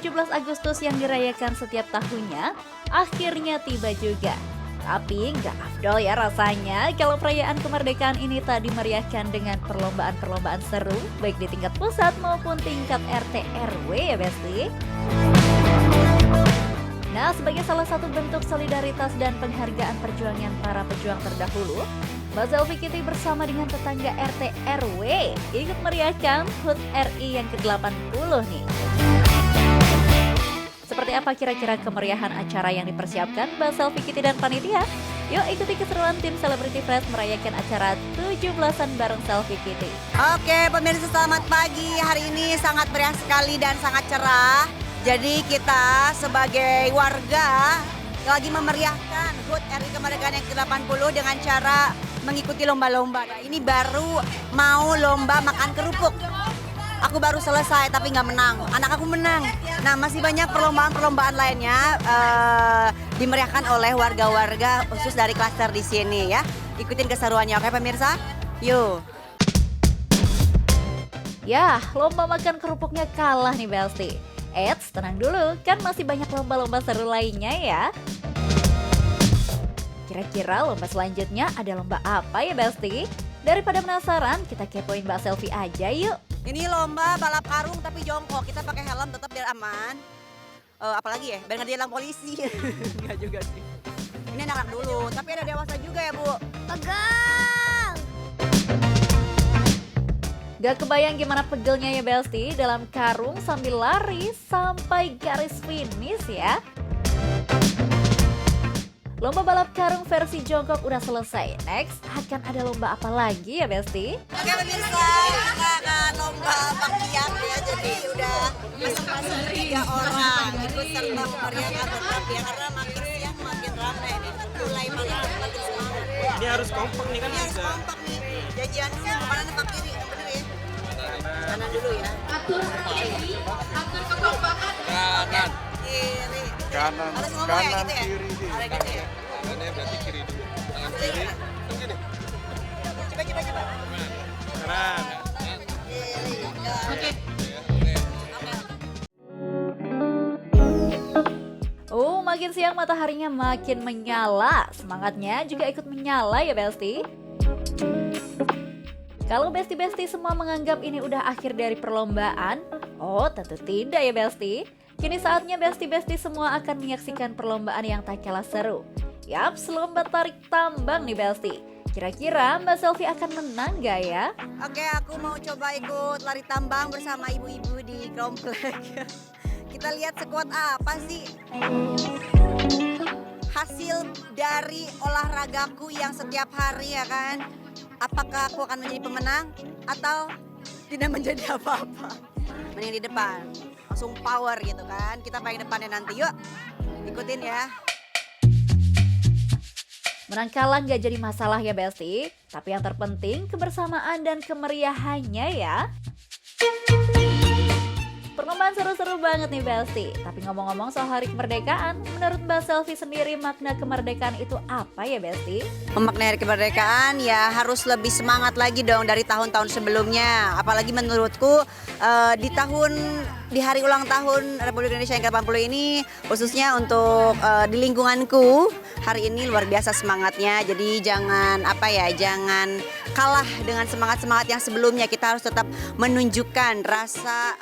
17 Agustus yang dirayakan setiap tahunnya akhirnya tiba juga. Tapi nggak afdol ya rasanya kalau perayaan kemerdekaan ini tak dimeriahkan dengan perlombaan-perlombaan seru baik di tingkat pusat maupun tingkat RT RW ya Besti. Nah, sebagai salah satu bentuk solidaritas dan penghargaan perjuangan para pejuang terdahulu, Mbak Selvi Kitty bersama dengan tetangga RT RW ikut meriahkan HUT RI yang ke-80 nih. Seperti apa kira-kira kemeriahan acara yang dipersiapkan Mbak Selvi Kitty dan panitia? Yuk ikuti keseruan tim Celebrity Fest merayakan acara 17-an bareng Selvi Kitty. Oke pemirsa, selamat pagi. Hari ini sangat meriah sekali dan sangat cerah. Jadi kita sebagai warga lagi memeriahkan HUT RI kemerdekaan yang ke-80 dengan cara mengikuti lomba-lomba. Nah, ini baru mau lomba makan kerupuk. Aku baru selesai tapi nggak menang, anak aku menang. Nah masih banyak perlombaan-perlombaan lainnya dimeriahkan oleh warga-warga khusus dari klaster di sini ya. Ikutin keseruannya, oke pemirsa? Yuk. Ya, lomba makan kerupuknya kalah nih Belsti. Eits, tenang dulu, kan masih banyak lomba-lomba seru lainnya ya. Kira-kira lomba selanjutnya ada lomba apa ya Belsti? Daripada penasaran, kita kepoin Mbak Selvi aja yuk. Ini lomba balap karung tapi jongkok, kita pakai helm tetap biar aman. Apalagi ya, biar nggak ditilang polisi. Nggak juga sih. Ini anak-anak dulu, tapi ada dewasa juga ya Bu. Pegal! Gak kebayang gimana pegelnya ya Belsti dalam karung sambil lari sampai garis finish ya. Lomba balap karung versi jongkok udah selesai. Next, akan ada lomba apa lagi ya Besti? Oke pemirsa, kita akan lomba bakpiak ya. Jadi udah masing-masing 3 orang ikut serta memeriahkan bakpiak karena makin siang makin ramai nih. Mulai malam makin semangat. Ini harus kompak nih kan Ini harus bisa. kompak nih. Janjian dulu mau kanan apa kiri, yang bener ya. Kanan dulu ya. Atur kekompakan. Kanan. Kiri. Kanan, Harus ngomong ya kanan, gitu ya. kiri, kiri. Harus gitu ya. Kanannya berarti kiri dulu. Tangan kiri. Yang gini. Coba. Kanan. Kiri. Oke. Oh, makin siang mataharinya makin menyala. Semangatnya juga ikut menyala ya Besti. Kalau Besti-Besti semua menganggap ini udah akhir dari perlombaan, oh tentu tidak ya Besti. Kini saatnya Besti-Besti semua akan menyaksikan perlombaan yang tak kalah seru. Yaps, lomba tarik tambang nih Besti. Kira-kira Mbak Selvi akan menang gak ya? Oke, aku mau coba ikut lari tambang bersama ibu-ibu di komplek. Kita lihat sekuat apa sih hasil dari olahragaku yang setiap hari ya kan. Apakah aku akan menjadi pemenang atau tidak menjadi apa-apa? Mending di depan, langsung power gitu kan. Kita paling depannya nanti, yuk ikutin ya. Menang kalah gak jadi masalah ya Besti. Tapi yang terpenting kebersamaan dan kemeriahannya ya. Perlombaan seru-seru banget nih Besti. Tapi ngomong-ngomong soal hari kemerdekaan, menurut Mbak Selvi sendiri makna kemerdekaan itu apa ya Besti? Memaknai hari kemerdekaan ya harus lebih semangat lagi dong dari tahun-tahun sebelumnya. Apalagi menurutku di hari ulang tahun Republik Indonesia yang ke-80 ini, khususnya untuk di lingkunganku, hari ini luar biasa semangatnya. Jadi jangan kalah dengan semangat-semangat yang sebelumnya. Kita harus tetap menunjukkan rasa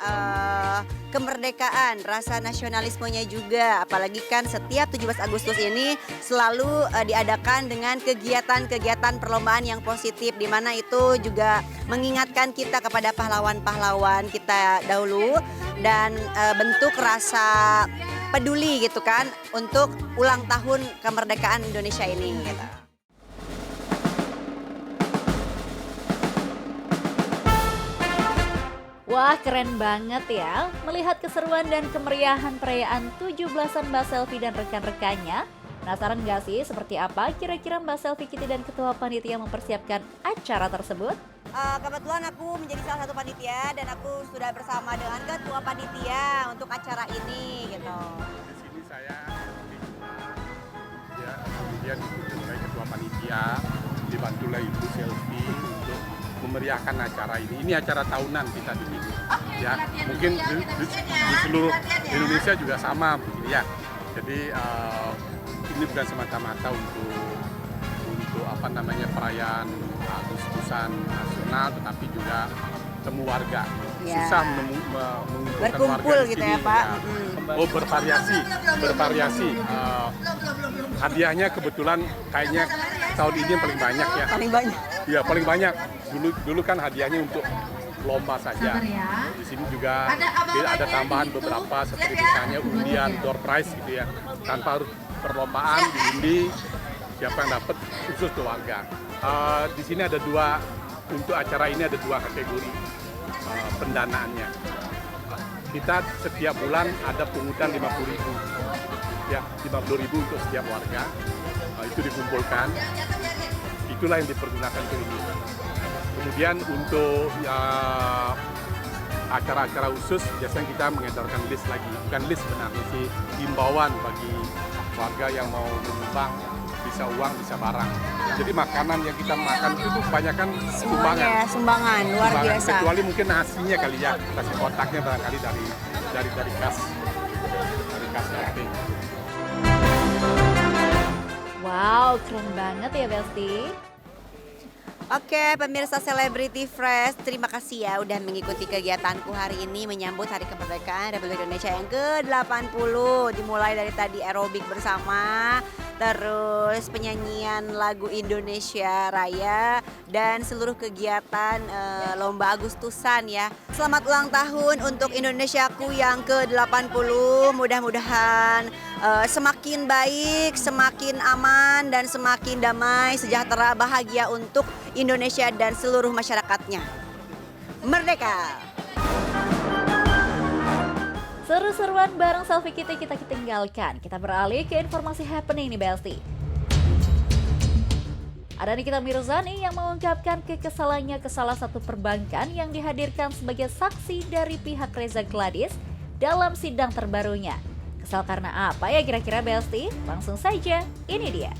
kemerdekaan, rasa nasionalismenya juga. Apalagi kan setiap 17 Agustus ini selalu diadakan dengan kegiatan-kegiatan perlombaan yang positif, di mana itu juga mengingatkan kita kepada pahlawan-pahlawan kita dahulu dan bentuk rasa peduli gitu kan untuk ulang tahun kemerdekaan Indonesia ini gitu. Wah, keren banget ya melihat keseruan dan kemeriahan perayaan 17-an Mbak Selvi dan rekan-rekannya. Penasaran gak sih seperti apa kira-kira Mbak Selvi Kitty dan Ketua Panitia mempersiapkan acara tersebut? Kebetulan aku menjadi salah satu panitia dan aku sudah bersama dengan Ketua Panitia untuk acara ini gitu. Di sini saya ya, kemudian sebagai ketua panitia dibantu oleh Ibu Selvi untuk memeriahkan acara ini. Ini acara tahunan kita di sini. Ya, mungkin di seluruh Indonesia juga sama begini ya. Jadi ini bukan semata-mata untuk apa namanya perayaan Agustusan nasional, tetapi juga temu warga. Ya. Susah mengumpulkan Berkumpul warga di gitu sini, ya, Pak. Oh, bervariasi. Hadiahnya kebetulan kayaknya tahun ini yang paling banyak ya. Paling banyak. Iya, paling banyak. Dulu kan hadiahnya untuk lomba saja. Di sini juga ada tambahan beberapa seperti misalnya undian door prize gitu ya. Tanpa harus perlombaan diundi siapa yang dapat khusus keluarga. Di sini ada untuk acara ini ada 2 kategori pendanaannya. Kita setiap bulan ada pungutan 50.000. Ya, 50.000 untuk setiap warga. Itu dikumpulkan. Itulah yang dipergunakan untuk ini. Kemudian untuk acara-acara khusus biasanya kita mengedarkan list lagi, bukan list sebenarnya sih, himbauan bagi warga yang mau menyumbang, bisa uang, bisa barang. Jadi makanan yang kita makan itu kebanyakan sumbangan. Semuanya sumbangan, luar biasa. Kecuali mungkin nasinya kali ya, nasi kotaknya barangkali dari kas RT. Wow, keren banget ya Besti. Oke, pemirsa Celebrity Fresh, terima kasih ya udah mengikuti kegiatanku hari ini menyambut Hari Kemerdekaan Republik Indonesia yang ke-80. Dimulai dari tadi aerobik bersama, terus penyanyian lagu Indonesia Raya, dan seluruh kegiatan lomba Agustusan ya. Selamat ulang tahun untuk Indonesiaku yang ke-80. Mudah-mudahan semakin baik, semakin aman, dan semakin damai, sejahtera, bahagia untuk Indonesia dan seluruh masyarakatnya. Merdeka! Seru-seruan bareng selfie kita tinggalkan. Kita beralih ke informasi happening nih Besti. Ada Nikita Mirzani yang mengungkapkan kekesalannya ke salah satu perbankan yang dihadirkan sebagai saksi dari pihak Reza Gladys dalam sidang terbarunya. Kesal karena apa ya kira-kira Besti? Langsung saja, ini dia.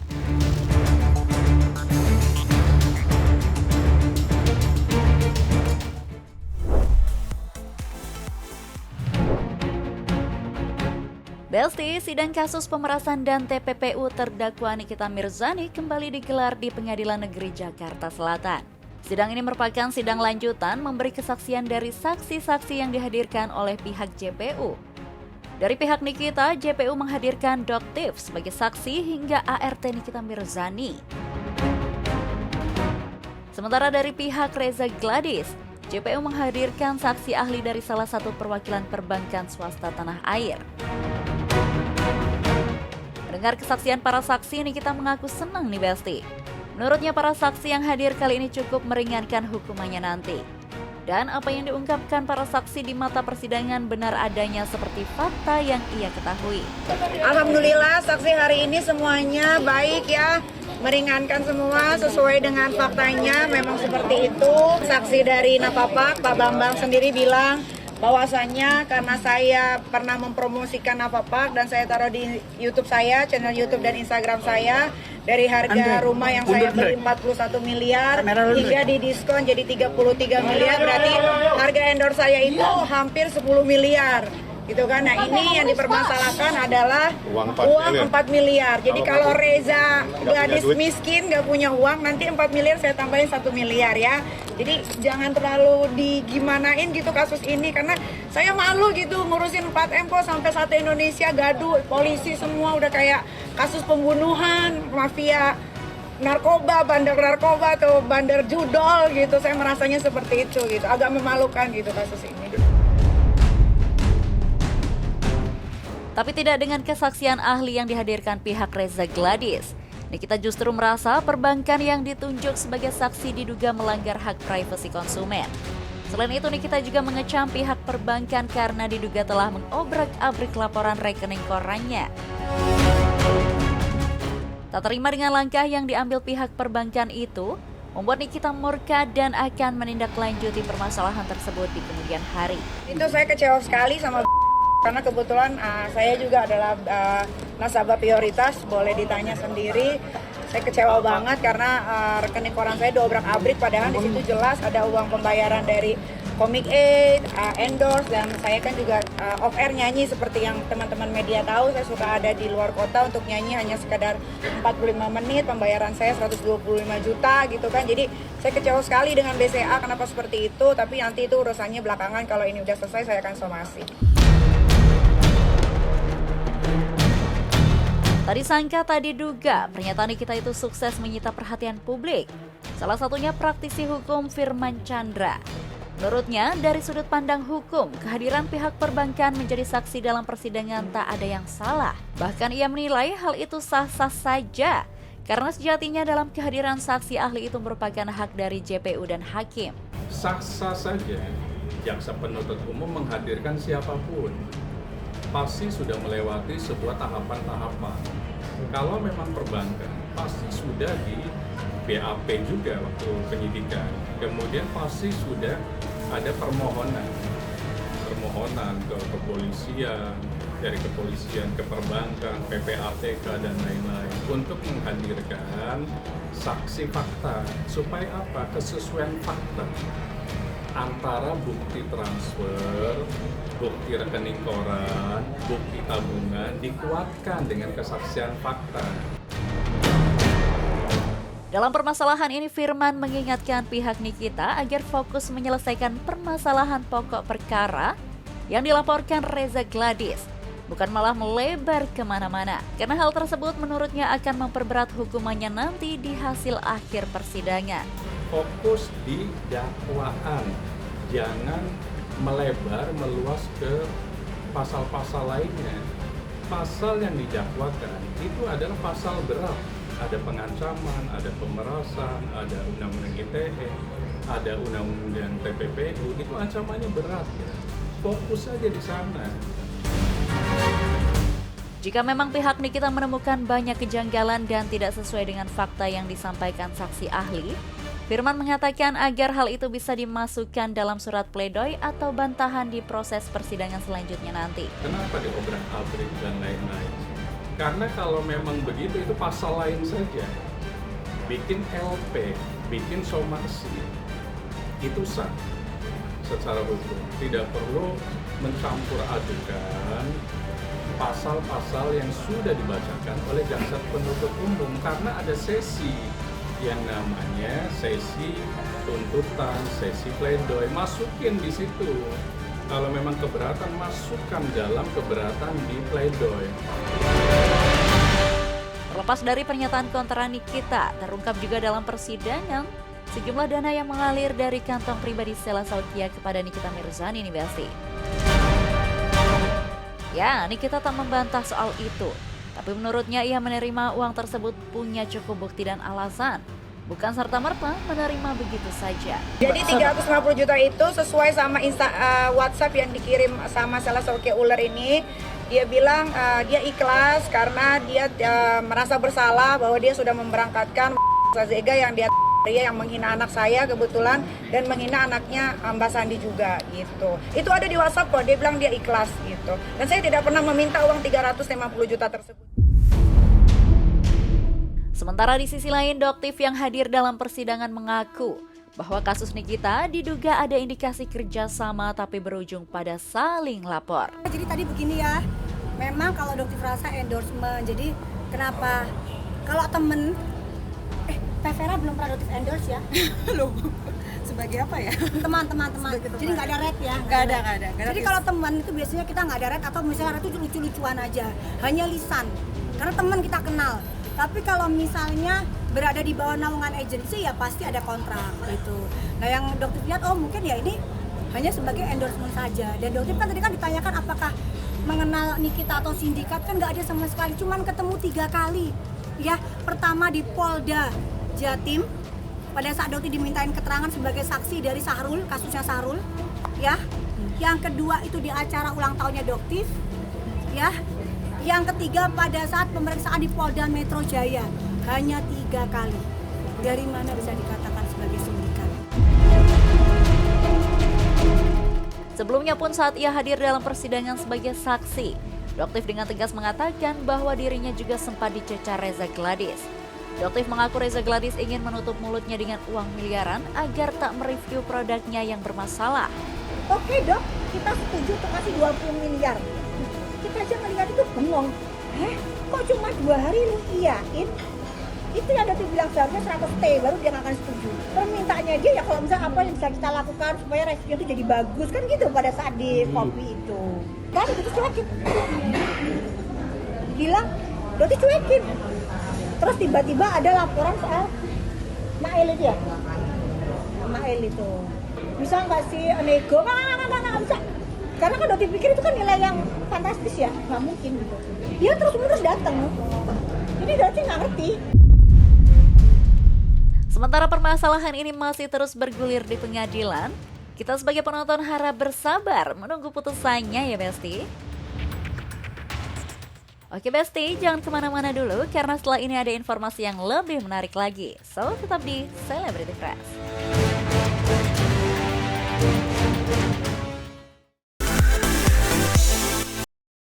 Besti, sidang kasus pemerasan dan TPPU terdakwa Nikita Mirzani kembali digelar di Pengadilan Negeri Jakarta Selatan. Sidang ini merupakan sidang lanjutan memberi kesaksian dari saksi-saksi yang dihadirkan oleh pihak JPU. Dari pihak Nikita, JPU menghadirkan Doktif sebagai saksi hingga ART Nikita Mirzani. Sementara dari pihak Reza Gladys, JPU menghadirkan saksi ahli dari salah satu perwakilan perbankan swasta tanah air. Mendengar kesaksian para saksi, Nikita mengaku senang nih Besti. Menurutnya para saksi yang hadir kali ini cukup meringankan hukumannya nanti. Dan apa yang diungkapkan para saksi di mata persidangan benar adanya seperti fakta yang ia ketahui. Alhamdulillah saksi hari ini semuanya baik ya, meringankan semua sesuai dengan faktanya, memang seperti itu. Saksi dari Napapak, Pak Bambang sendiri bilang bahwasannya karena saya pernah mempromosikan Napapak dan saya taruh di YouTube saya, channel YouTube dan Instagram saya, dari harga rumah yang saya beli 41 miliar hingga didiskon jadi 33 miliar, berarti harga endorse saya itu hampir 10 miliar. Gitu kan. Nah, ini yang dipermasalahkan adalah uang 4 miliar. Jadi kalau Reza Gladys miskin gak punya uang, nanti 4 miliar saya tambahin 1 miliar ya. Jadi jangan terlalu digimanain gitu kasus ini, karena saya malu gitu ngurusin 4M kok sampai satu Indonesia gaduh, polisi semua udah kayak kasus pembunuhan, mafia narkoba, bandar narkoba atau bandar judol gitu. Saya merasanya seperti itu gitu, agak memalukan gitu kasus ini. Tapi tidak dengan kesaksian ahli yang dihadirkan pihak Reza Gladys. Nikita justru merasa perbankan yang ditunjuk sebagai saksi diduga melanggar hak privasi konsumen. Selain itu, Nikita juga mengecam pihak perbankan karena diduga telah mengobrak-abrik laporan rekening korannya. Tak terima dengan langkah yang diambil pihak perbankan itu, membuat Nikita murka dan akan menindaklanjuti permasalahan tersebut di kemudian hari. Itu saya kecewa sekali sama karena kebetulan saya juga adalah nasabah prioritas, boleh ditanya sendiri. Saya kecewa banget karena rekening koran saya dobrak-abrik, padahal di situ jelas ada uang pembayaran dari Comic Aid, endorse, dan saya kan juga off air nyanyi seperti yang teman-teman media tahu. Saya suka ada di luar kota untuk nyanyi hanya sekedar 45 menit, pembayaran saya 125 juta gitu kan. Jadi saya kecewa sekali dengan BCA kenapa seperti itu, tapi nanti itu urusannya belakangan. Kalau ini udah selesai saya akan somasi. Tadi sangka, tadi duga, pernyataan Nikita itu sukses menyita perhatian publik. Salah satunya praktisi hukum Firman Chandra. Menurutnya, dari sudut pandang hukum, kehadiran pihak perbankan menjadi saksi dalam persidangan tak ada yang salah. Bahkan ia menilai hal itu sah-sah saja, karena sejatinya dalam kehadiran saksi ahli itu merupakan hak dari JPU dan hakim. Sah-sah saja jaksa penuntut umum menghadirkan siapapun. Pasti sudah melewati sebuah tahapan-tahapan. Kalau memang perbankan, pasti sudah di BAP juga waktu penyidikan. Kemudian pasti sudah ada permohonan ke kepolisian, dari kepolisian ke perbankan, PPATK dan lain-lain untuk menghadirkan saksi fakta. Supaya apa? Kesesuaian fakta antara bukti transfer, bukti rekening koran, bukti tabungan dikuatkan dengan kesaksian fakta. Dalam permasalahan ini, Firman mengingatkan pihak Nikita agar fokus menyelesaikan permasalahan pokok perkara yang dilaporkan Reza Gladys, bukan malah melebar kemana-mana. Karena hal tersebut menurutnya akan memperberat hukumannya nanti di hasil akhir persidangan. Fokus di dakwaan, jangan melebar meluas ke pasal-pasal lainnya. Pasal yang didakwakan itu adalah pasal berat. Ada pengancaman, ada pemerasan, ada undang-undang ITE, ada undang-undang TPPU, itu ancamannya berat ya. Fokus saja di sana. Jika memang pihak Nikita menemukan banyak kejanggalan dan tidak sesuai dengan fakta yang disampaikan saksi ahli, Firman mengatakan agar hal itu bisa dimasukkan dalam surat pledoi atau bantahan di proses persidangan selanjutnya nanti. Kenapa diobrak-abrik dan lain-lain? Karena kalau memang begitu, itu pasal lain saja. Bikin LP, bikin somasi, itu sah secara hukum. Tidak perlu mencampur adukan pasal-pasal yang sudah dibacakan oleh jaksa penuntut umum. Karena ada sesi yang namanya sesi tuntutan, sesi pledoi, masukin di situ. Kalau memang keberatan, masukkan dalam keberatan di pledoi. Terlepas dari pernyataan kontra Nikita, terungkap juga dalam persidangan sejumlah dana yang mengalir dari kantong pribadi Sela Saukia kepada Nikita Mirzani nih Besti. Ya, Nikita tak membantah soal itu, tapi menurutnya ia menerima uang tersebut punya cukup bukti dan alasan. Bukan serta-merta menerima begitu saja. Jadi 350 juta itu sesuai sama WhatsApp yang dikirim sama Sela Saukia Ular ini. Dia bilang dia ikhlas karena dia merasa bersalah bahwa dia sudah memberangkatkan Zega yang dia menghina anak saya kebetulan dan menghina anaknya Mbak Sandi juga gitu. Itu ada di WhatsApp kok, dia bilang dia ikhlas gitu. Dan saya tidak pernah meminta uang 350 juta tersebut. Sementara di sisi lain, Doktif yang hadir dalam persidangan mengaku bahwa kasus Nikita diduga ada indikasi kerjasama tapi berujung pada saling lapor. Jadi tadi begini ya, memang kalau Doktif rasa endorsement, jadi kenapa kalau temen, Teh Vera belum pernah Doktif endorse ya? Loh, sebagai apa ya? Teman-teman, jadi nggak ada red ya? Nggak ada. Jadi kalau teman itu biasanya kita nggak ada red atau misalnya itu lucu-lucuan aja, hanya lisan, karena teman kita kenal. Tapi kalau misalnya berada di bawah naungan agensi ya pasti ada kontrak gitu. Nah yang Doktif lihat, oh mungkin ya ini hanya sebagai endorsement saja. Dan Doktif kan tadi kan ditanyakan apakah mengenal Nikita atau sindikat, kan nggak ada sama sekali. Cuman ketemu 3 kali. Ya, pertama di Polda Jatim pada saat Doktif dimintain keterangan sebagai saksi dari Sahrul, kasusnya Sahrul. Ya, yang kedua itu di acara ulang tahunnya Doktif. Ya. Yang ketiga pada saat pemeriksaan di Polda Metro Jaya, hanya 3 kali. Dari mana bisa dikatakan sebagai sindikat? Sebelumnya pun saat ia hadir dalam persidangan sebagai saksi, Doktif dengan tegas mengatakan bahwa dirinya juga sempat dicecar Reza Gladys. Doktif mengaku Reza Gladys ingin menutup mulutnya dengan uang miliaran agar tak mereview produknya yang bermasalah. Oke dok, kita setuju untuk kasih 20 miliar. Kita aja ngeliat itu bengong. Kok cuma 2 hari lu iyain? Itu yang Doktif bilang seharusnya 100 T baru dia akan setuju. Permintaannya dia ya kalau misalnya apa yang bisa kita lakukan supaya review itu jadi bagus kan gitu pada saat di kopi itu. Kan itu cuekin. Bilang, Doktif cuekin. Terus tiba-tiba ada laporan soal Mael itu ya? Mael itu. Bisa nggak sih nego? Nggak bisa. Karena kan Doktif pikir itu kan nilai yang fantastis ya, nggak mungkin gitu. Dia terus-menerus datang. Jadi Doktif nggak ngerti. Sementara permasalahan ini masih terus bergulir di pengadilan, kita sebagai penonton harap bersabar menunggu putusannya ya Besti. Oke Besti, jangan kemana-mana dulu karena setelah ini ada informasi yang lebih menarik lagi. So, tetap di Celebrity Fresh.